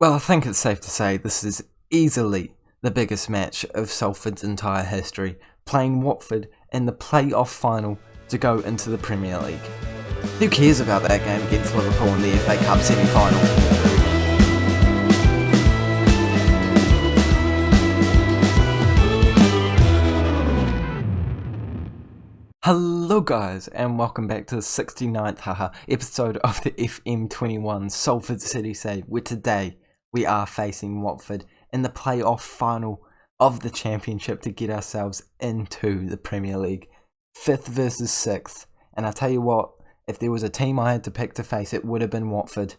Well, I think it's safe to say this is easily the biggest match of Salford's entire history, playing Watford in the play-off final to go into the Premier League. Who cares about that game against Liverpool in the FA Cup semi-final? Hello guys, and welcome back to the 69th episode of the FM21 Salford City Save, where today we are facing Watford in the play-off final of the Championship to get ourselves into the Premier League. 5th versus 6th, and I tell you what, if there was a team I had to pick to face, it would have been Watford.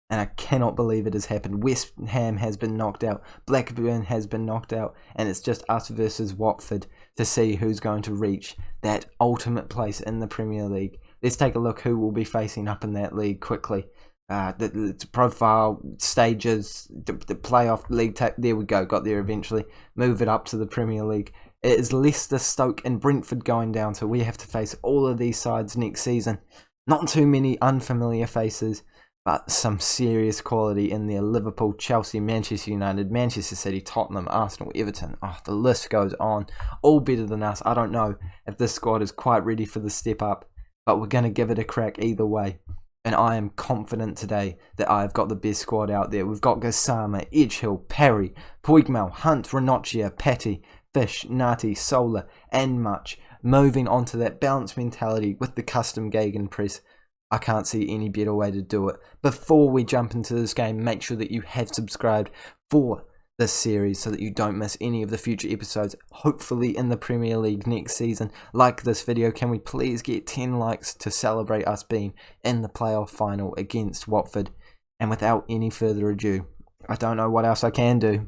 And I cannot believe it has happened. West Ham has been knocked out, Blackburn has been knocked out, and it's just us versus Watford to see who's going to reach that ultimate place in the Premier League. Let's take a look who will be facing up in that league quickly. The profile, stages, the playoff league, there we go, got there eventually. Move it up to the Premier League. It is Leicester, Stoke and Brentford going down, so we have to face all of these sides next season. Not too many unfamiliar faces, but some serious quality in there. Liverpool, Chelsea, Manchester United, Manchester City, Tottenham, Arsenal, Everton. Oh, the list goes on. All better than us. I don't know if this squad is quite ready for the step up, but we're going to give it a crack either way. And I am confident today that I've got the best squad out there. We've got Gassama, Edgehill, Parry, Puigmal, Hunt, Ranocchia, Patty, Fish, Nati, Sola, and much. Moving on to that balanced mentality with the custom Gegenpress. I can't see any better way to do it. Before we jump into this game, make sure that you have subscribed for this series so that you don't miss any of the future episodes, hopefully in the Premier League next season. Like this video, can we please get 10 likes to celebrate us being in the playoff final against Watford? And without any further ado, I don't know what else I can do.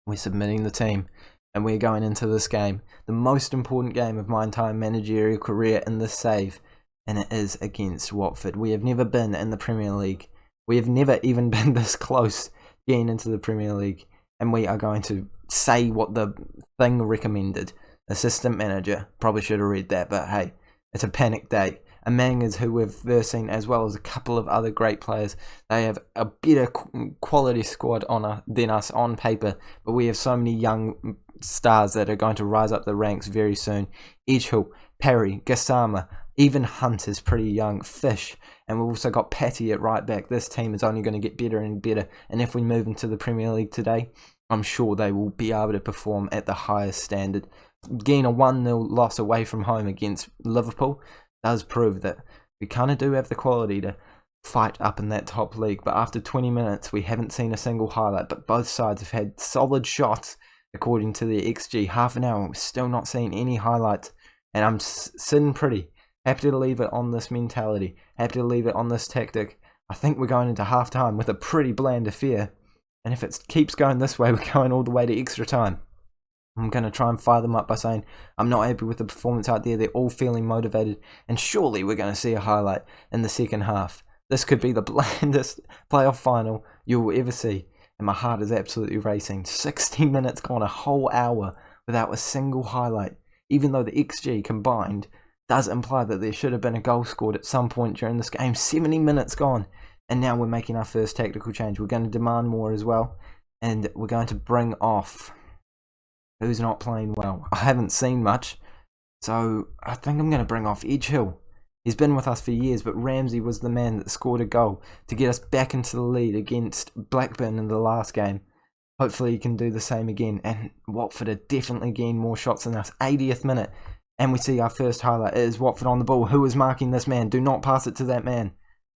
We're submitting the team and we're going into this game, the most important game of my entire managerial career in this save. And it is against Watford. We have never been in the Premier League. We have never even been this close getting into the Premier League. And we are going to say what the thing recommended. Assistant manager. Probably should have read that, but hey, it's a panic day. Amang is who we've first seen, as well as a couple of other great players. They have a better quality squad than us on paper, but we have so many young stars that are going to rise up the ranks very soon. Edgehill, Parry, Gassama, even Hunt is pretty young, Fish, and we've also got Patty at right back. This team is only going to get better and better, and if we move into the Premier League today, I'm sure they will be able to perform at the highest standard. Getting a 1-0 loss away from home against Liverpool does prove that we kind of do have the quality to fight up in that top league, but after 20 minutes we haven't seen a single highlight, but both sides have had solid shots according to the XG. Half an hour, we're still not seeing any highlights, and I'm sitting pretty. Happy to leave it on this mentality. Happy to leave it on this tactic. I think we're going into half-time with a pretty bland affair. And if it keeps going this way, we're going all the way to extra time. I'm going to try and fire them up by saying I'm not happy with the performance out there. They're all feeling motivated. And surely we're going to see a highlight in the second half. This could be the blandest playoff final you'll ever see. And my heart is absolutely racing. 60 minutes gone, a whole hour without a single highlight. Even though the XG combined does imply that there should have been a goal scored at some point during this game. 70 minutes gone, and now we're making our first tactical change. We're going to demand more as well, and we're going to bring off who's not playing well. I haven't seen much, so I think I'm going to bring off Edgehill. He's been with us for years, but Ramsey was the man that scored a goal to get us back into the lead against Blackburn in the last game. Hopefully he can do the same again, and Watford are definitely getting more shots than us. 80th minute. And we see our first highlight. It is Watford on the ball. Who is marking this man? Do not pass it to that man.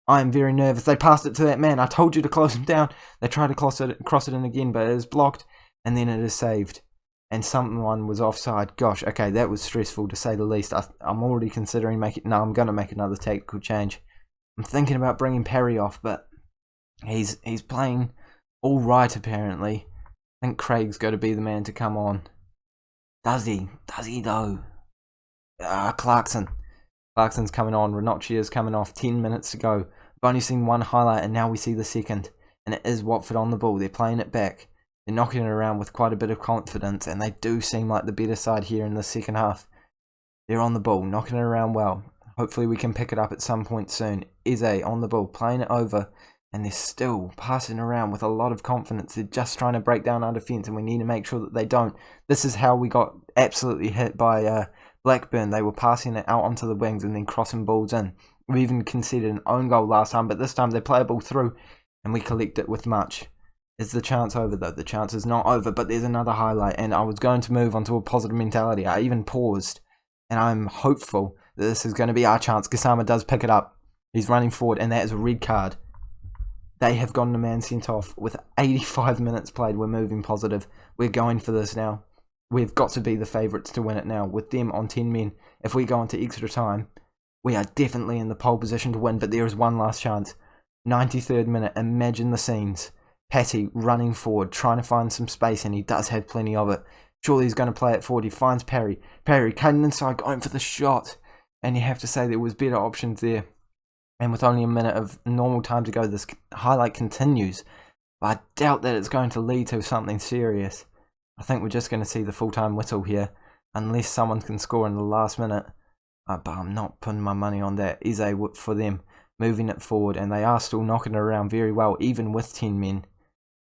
I am very nervous. They passed it to that man. I told you to close him down. They tried to cross it in again, but it is blocked. And then it is saved. And someone was offside. Gosh, okay, that was stressful to say the least. I'm already considering making... No, I'm going to make another tactical change. I'm thinking about bringing Parry off, but he's playing all right, apparently. I think Craig's got to be the man to come on. Does he? Does he, though? Clarkson. Clarkson's coming on. Ranocchia's coming off. 10 minutes to go. We've only seen one highlight, and now we see the second. And it is Watford on the ball. They're playing it back. They're knocking it around with quite a bit of confidence, and they do seem like the better side here in the second half. They're on the ball, knocking it around well. Hopefully we can pick it up at some point soon. Eze on the ball, playing it over. and they're still passing around with a lot of confidence. They're just trying to break down our defence, and we need to make sure that they don't. This is how we got absolutely hit by Blackburn. They were passing it out onto the wings and then crossing balls in. We even conceded an own goal last time, but this time they play a ball through, and we collect it with much. Is the chance over though? The chance is not over, but there's another highlight, and I was going to move on to a positive mentality. I even paused, and I'm hopeful that this is going to be our chance. Gassama does pick it up. He's running forward, and that is a red card. They have gotten a man sent off with 85 minutes played. We're moving positive. We're going for this now. We've got to be the favourites to win it now. With them on 10 men, if we go into extra time, we are definitely in the pole position to win, but there is one last chance. 93rd minute, imagine the scenes. Patty running forward, trying to find some space, and he does have plenty of it. Surely he's going to play it forward. He finds Parry. Parry cutting inside, going for the shot. And you have to say there was better options there. And with only a minute of normal time to go, this highlight continues. But I doubt that it's going to lead to something serious. I think we're just going to see the full-time whistle here, unless someone can score in the last minute. But I'm not putting my money on that. Eze for them, moving it forward, and they are still knocking it around very well, even with 10 men.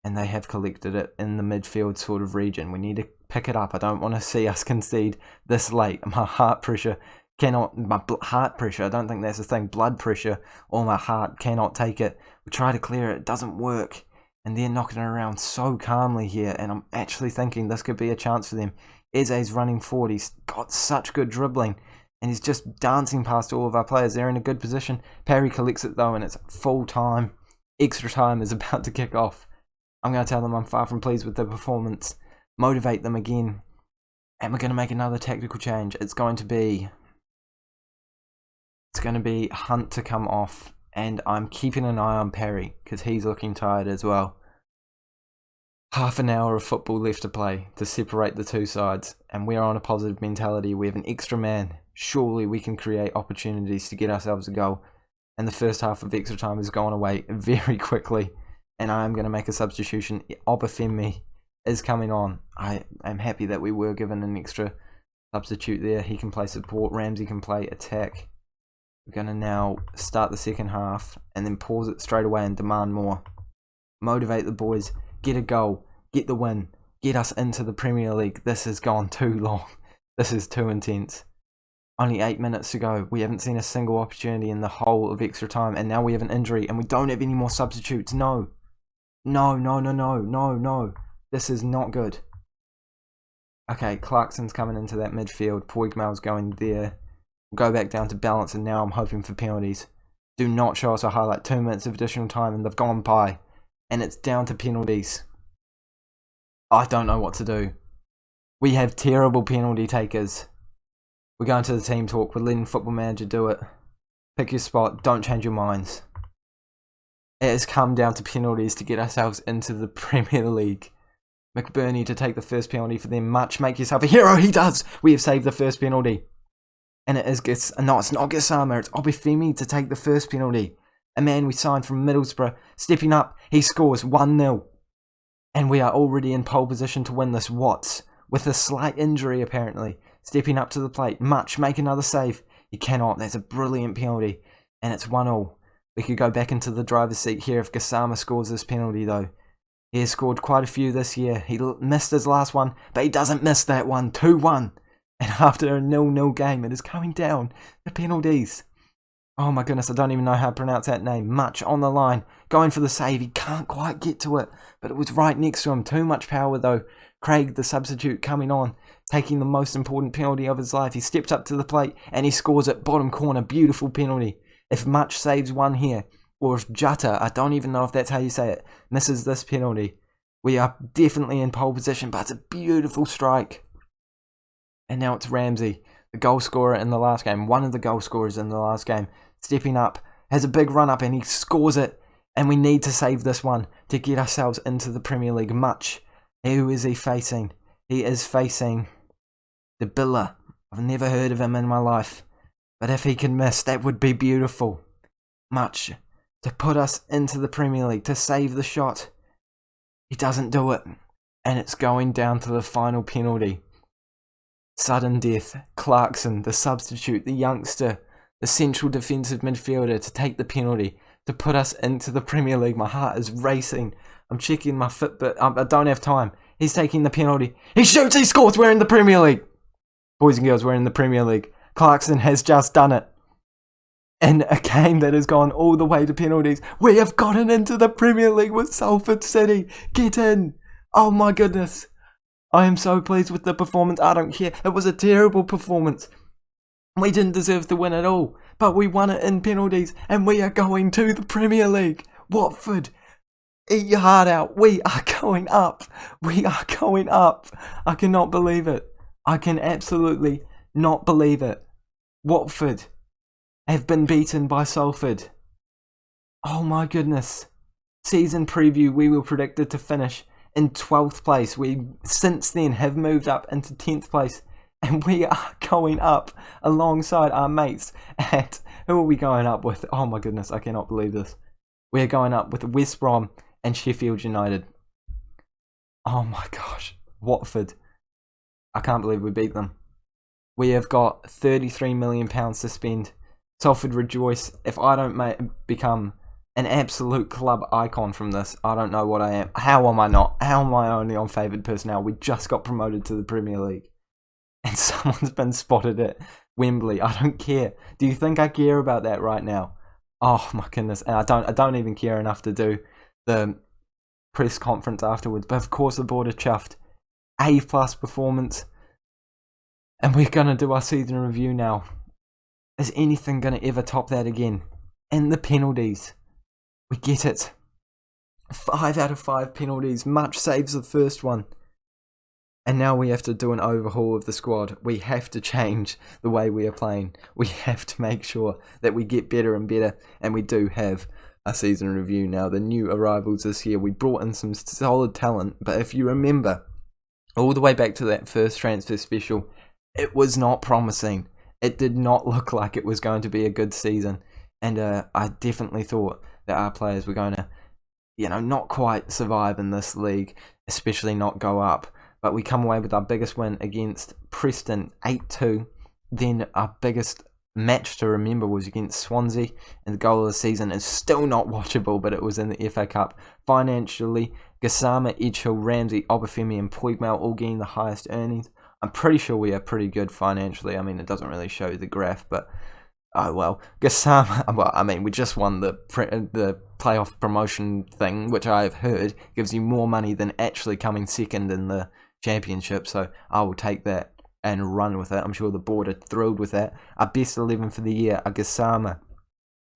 And they have collected it in the midfield sort of region. We need to pick it up. I don't want to see us concede this late. My heart pressure cannot, heart pressure, I don't think that's a thing, blood pressure, or my heart cannot take it. We try to clear it, it doesn't work. And they're knocking it around so calmly here, and I'm actually thinking this could be a chance for them. Eze's running forward, he's got such good dribbling, and he's just dancing past all of our players. They're in a good position. Parry collects it though, and it's full time. Extra time is about to kick off. I'm going to tell them I'm far from pleased with their performance. Motivate them again. And we're going to make another tactical change. It's going to be Hunt to come off. And I'm keeping an eye on Parry, because he's looking tired as well. Half an hour of football left to play to separate the two sides. And we're on a positive mentality. We have an extra man. Surely we can create opportunities to get ourselves a goal. And the first half of extra time has gone away very quickly. And I am going to make a substitution. Obafemi is coming on. I am happy that we were given an extra substitute there. He can play support. Ramsey can play attack. We're going to now start the second half and then pause it straight away and demand more. Motivate the boys. Get a goal. Get the win. Get us into the Premier League. This has gone too long. This is too intense. Only 8 minutes to go. We haven't seen a single opportunity in the whole of extra time. And now we have an injury and we don't have any more substitutes. No. No. This is not good. Okay, Clarkson's coming into that midfield. Poigmel's going there. We'll go back down to balance, and now I'm hoping for penalties. Do not show us a highlight. 2 minutes of additional time, and they've gone by. And it's down to penalties. I don't know what to do. We have terrible penalty takers. We're going to the team talk. We're letting Football Manager do it. Pick your spot. Don't change your minds. It has come down to penalties to get ourselves into the Premier League. McBurney to take the first penalty for them. Much, make yourself a hero. He does. We have saved the first penalty. And it is no, it's not Gassama. It's Obafemi to take the first penalty. A man we signed from Middlesbrough. Stepping up. He scores 1-0. And we are already in pole position to win this. Watts, with a slight injury apparently, stepping up to the plate. Much, make another save. He cannot. That's a brilliant penalty. And it's 1-0. We could go back into the driver's seat here if Gassama scores this penalty though. He has scored quite a few this year. He missed his last one, but he doesn't miss that one. 2-1. And after a 0-0 game, it is coming down to penalties. Oh my goodness, I don't even know how to pronounce that name. Much on the line. Going for the save. He can't quite get to it, but it was right next to him. Too much power though. Craig, the substitute, coming on, taking the most important penalty of his life. He steps up to the plate and he scores it. Bottom corner. Beautiful penalty. If Much saves one here, or if Jutta, I don't even know if that's how you say it, misses this penalty, we are definitely in pole position, but it's a beautiful strike. And now it's Ramsey, the goal scorer in the last game, one of the goal scorers in the last game, stepping up, has a big run up and he scores it. And we need to save this one to get ourselves into the Premier League. Much. Who is he facing? He is facing the Billa. I've never heard of him in my life. But if he can miss, that would be beautiful. Much to put us into the Premier League, to save the shot. He doesn't do it. And it's going down to the final penalty. Sudden death. Clarkson, the substitute, the youngster, the central defensive midfielder to take the penalty. to put us into the Premier League. My heart is racing. I'm checking my Fitbit. I don't have time. He's taking the penalty. He shoots, he scores. We're in the Premier League. Boys and girls, we're in the Premier League. Clarkson has just done it. In a game that has gone all the way to penalties, we have gotten into the Premier League with Salford City. Get in. Oh my goodness. I am so pleased with the performance. I don't care. It was a terrible performance. We didn't deserve to win at all, but we won it in penalties, and we are going to the Premier League. Watford, eat your heart out. We are going up. We are going up. I cannot believe it. I can absolutely not believe it. Watford have been beaten by Salford. Oh my goodness. Season preview, we were predicted to finish in 12th place. We since then have moved up into 10th place, and we are going up alongside our mates at, who are we going up with? Oh my goodness, I cannot believe this. We're going up with West Brom and Sheffield United. Oh my gosh, Watford. I can't believe we beat them. We have got £33 million to spend. Salford rejoice. If I don't become an absolute club icon from this, I don't know what I am. How am I not? How am I only on favoured personnel? We just got promoted to the Premier League. And someone's been spotted at Wembley. I don't care. Do you think I care about that right now? Oh my goodness. And I don't even care enough to do the press conference afterwards. But of course the board are chuffed. A+ performance. And we're going to do our season review now. Is anything going to ever top that again? In the penalties. We get it. 5 out of 5 penalties. Much saves the first one. And now we have to do an overhaul of the squad. We have to change the way we are playing. We have to make sure that we get better and better. And we do have a season review now. The new arrivals this year. We brought in some solid talent. But if you remember, all the way back to that first transfer special, it was not promising. It did not look like it was going to be a good season. And I definitely thought that our players were going to, not quite survive in this league, especially not go up. But we come away with our biggest win against Preston, 8-2. Then our biggest match to remember was against Swansea. And the goal of the season is still not watchable, but it was in the FA Cup. Financially, Gassama, Edgehill, Ramsey, Obafemi and Puigmal all getting the highest earnings. I'm pretty sure we are pretty good financially. I mean, it doesn't really show the graph, but oh well. Gassama, well, I mean, we just won the playoff promotion thing, which I have heard gives you more money than actually coming second in the championship. So I will take that and run with it. I'm sure the board are thrilled with that. Our best 11 for the year are Gassama,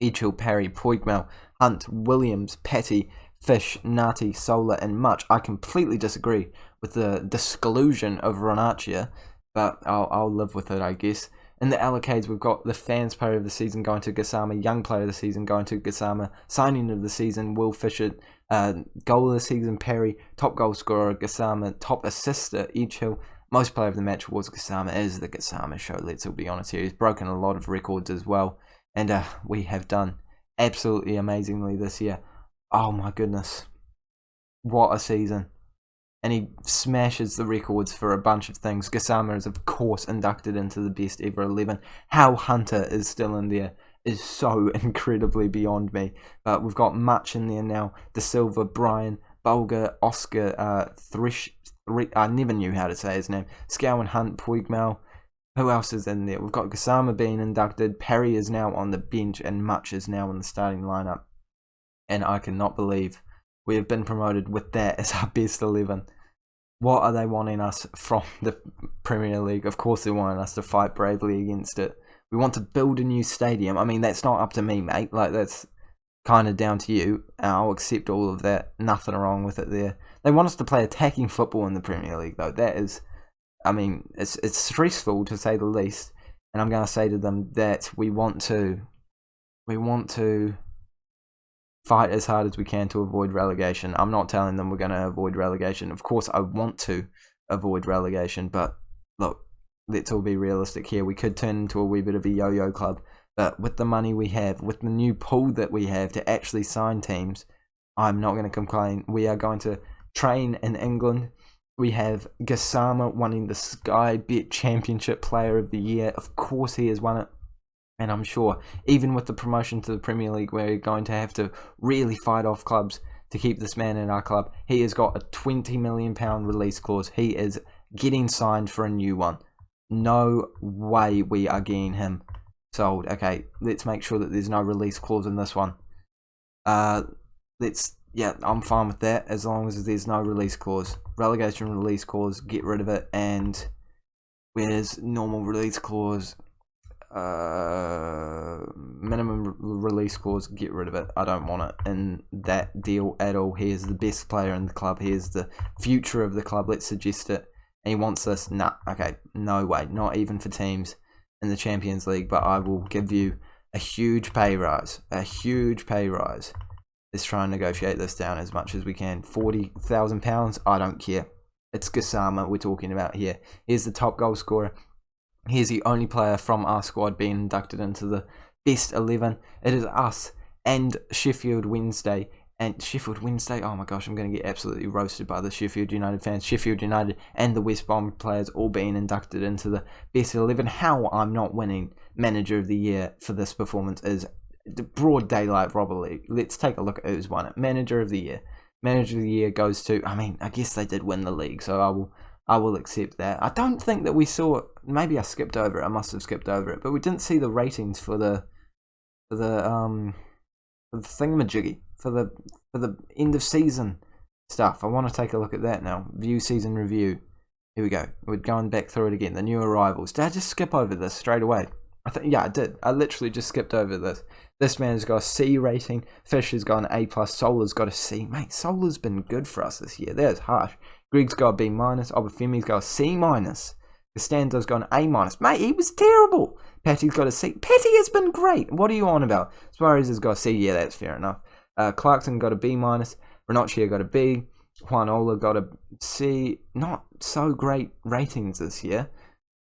Edgehill, Parry, Puigmal, Hunt, Williams, Patty, Fish, Nati, Sola and Much. I completely disagree with the disclusion of Ronaccia, but I'll live with it, I guess. In the allocates, we've got the fans player of the season going to Gassama, young player of the season going to Gassama, signing of the season, Will Fisher, goal of the season, Perry, top goal scorer, Gassama, top assister, Edgehill, most player of the match was Gassama. It is the Gassama show, let's all be honest here. He's broken a lot of records as well, and we have done absolutely amazingly this year. Oh my goodness, what a season. And he smashes the records for a bunch of things. Gassama is of course inducted into the best ever 11. How Hunter is still in there is so incredibly beyond me. But we've got Much in there now. De Silva, Brian, Bulger, Oscar, I never knew how to say his name. Scowen, Hunt, Puigmal. Who else is in there? We've got Gassama being inducted. Parry is now on the bench and Much is now in the starting lineup. And I cannot believe we have been promoted with that as our best 11. What are they wanting us from the Premier League? Of course they're wanting us to fight bravely against it. We want to build a new stadium. I mean, that's not up to me, mate. Like, that's kind of down to you. I'll accept all of that. Nothing wrong with it there. They want us to play attacking football in the Premier League, though. That is, I mean, it's stressful to say the least. And I'm going to say to them that we want to fight as hard as we can to avoid relegation. I'm not telling them we're going to avoid relegation. Of course, I want to avoid relegation, but look, let's all be realistic here. We could turn into a wee bit of a yo-yo club, but with the money we have, with the new pool that we have to actually sign teams, I'm not going to complain. We are going to train in England. We have Gassama winning the Sky Bet Championship Player of the Year. Of course, he has won it. And I'm sure, even with the promotion to the Premier League, we're going to have to really fight off clubs to keep this man in our club. He has got a £20 million release clause. He is getting signed for a new one. No way we are getting him sold. Okay, let's make sure that there's no release clause in this one. I'm fine with that as long as there's no release clause. Relegation release clause, get rid of it. And where's normal release clause? Minimum release clause, get rid of it. I don't want it in that deal at all. He is the best player in the club. He is the future of the club. Let's suggest it. And he wants this. Nah, okay, no way. Not even for teams in the Champions League. But I will give you a huge pay rise. A huge pay rise. Let's try and negotiate this down as much as we can. £40,000. I don't care. It's Gassama we're talking about here. Here's the top goal scorer. He's the only player from our squad being inducted into the best 11. It is us and Sheffield Wednesday. And Sheffield Wednesday, oh my gosh, I'm going to get absolutely roasted by the Sheffield United fans. Sheffield United and the West Brom players all being inducted into the best 11. How I'm not winning Manager of the Year for this performance is broad daylight robbery. Let's take a look at who's won it. Manager of the Year. Manager of the Year goes to, I guess they did win the league, so I will accept that. I don't think that we saw, maybe I skipped over it, I must have skipped over it, but we didn't see the ratings for the thingamajiggy, for the end of season stuff. I want to take a look at that now. View season review. Here we go. We're going back through it again. The new arrivals. Did I just skip over this straight away? Yeah, I did. I literally just skipped over this. This man's got a C rating. Fish has got an A+. Solar's got a C. Mate, Solar's been good for us this year. That is harsh. Greg's got a B-. Obafemi's got a C-. Costanzo's got an A-. Mate, he was terrible. Patty's got a C. Patty has been great. What are you on about? Suarez has got a C. Yeah, that's fair enough. Clarkson got a B-. Renaccia got a B. Juanola got a C. Not so great ratings this year.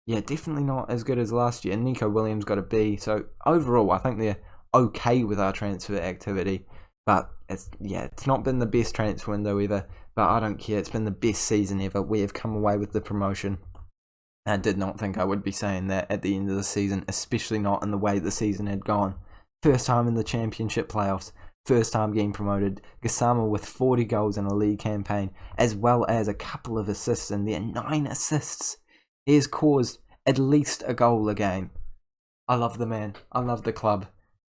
Yeah, definitely not as good as last year. Nico Williams got a B. So overall, I think they're okay with our transfer activity. But it's not been the best transfer window ever. But I don't care. It's been the best season ever. We have come away with the promotion. I did not think I would be saying that at the end of the season, especially not in the way the season had gone. First time in the championship playoffs. First time getting promoted. Gassama with 40 goals in a league campaign, as well as a couple of assists in there. 9 assists. He has caused at least a goal a game. I love the man. I love the club.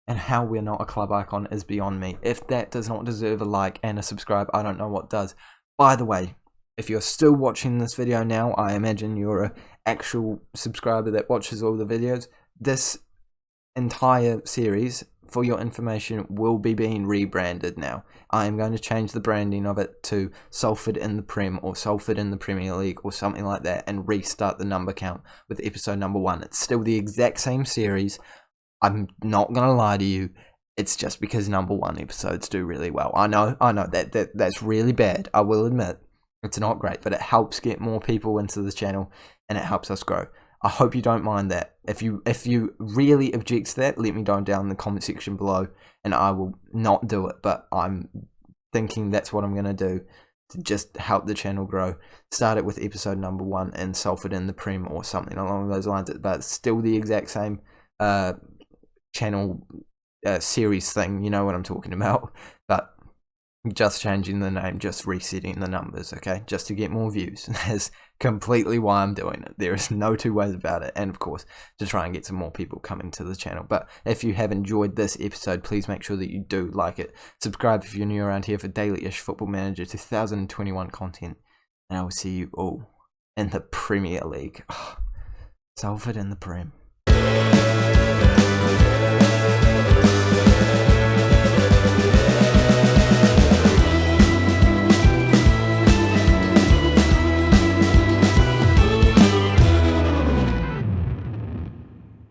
And how we're not a club icon is beyond me. If that does not deserve a like and a subscribe, I don't know what does. By the way, if you're still watching this video now, I imagine you're an actual subscriber that watches all the videos. This entire series, for your information, will be being rebranded now. I am going to change the branding of it to Salford in the Prem or Salford in the Premier League or something like that and restart the number count with episode number 1. It's still the exact same series. I'm not going to lie to you. It's just because number 1 episodes do really well. I know that's really bad. I will admit it's not great, but it helps get more people into the channel and it helps us grow. I hope you don't mind that. If you really object to that, let me know down in the comment section below and I will not do it. But I'm thinking that's what I'm going to do to just help the channel grow. Start it with episode number 1 and Salford in the Prem or something along those lines. But it's still the exact same channel series thing. You know what I'm talking about. But just changing the name, just resetting the numbers, okay? Just to get more views. That's completely why I'm doing it. There is no two ways about it. And of course, to try and get some more people coming to the channel. But if you have enjoyed this episode, please make sure that you do like it. Subscribe if you're new around here for daily-ish Football Manager 2021 content. And I will see you all in the Premier League. Oh, Salford in the Prem.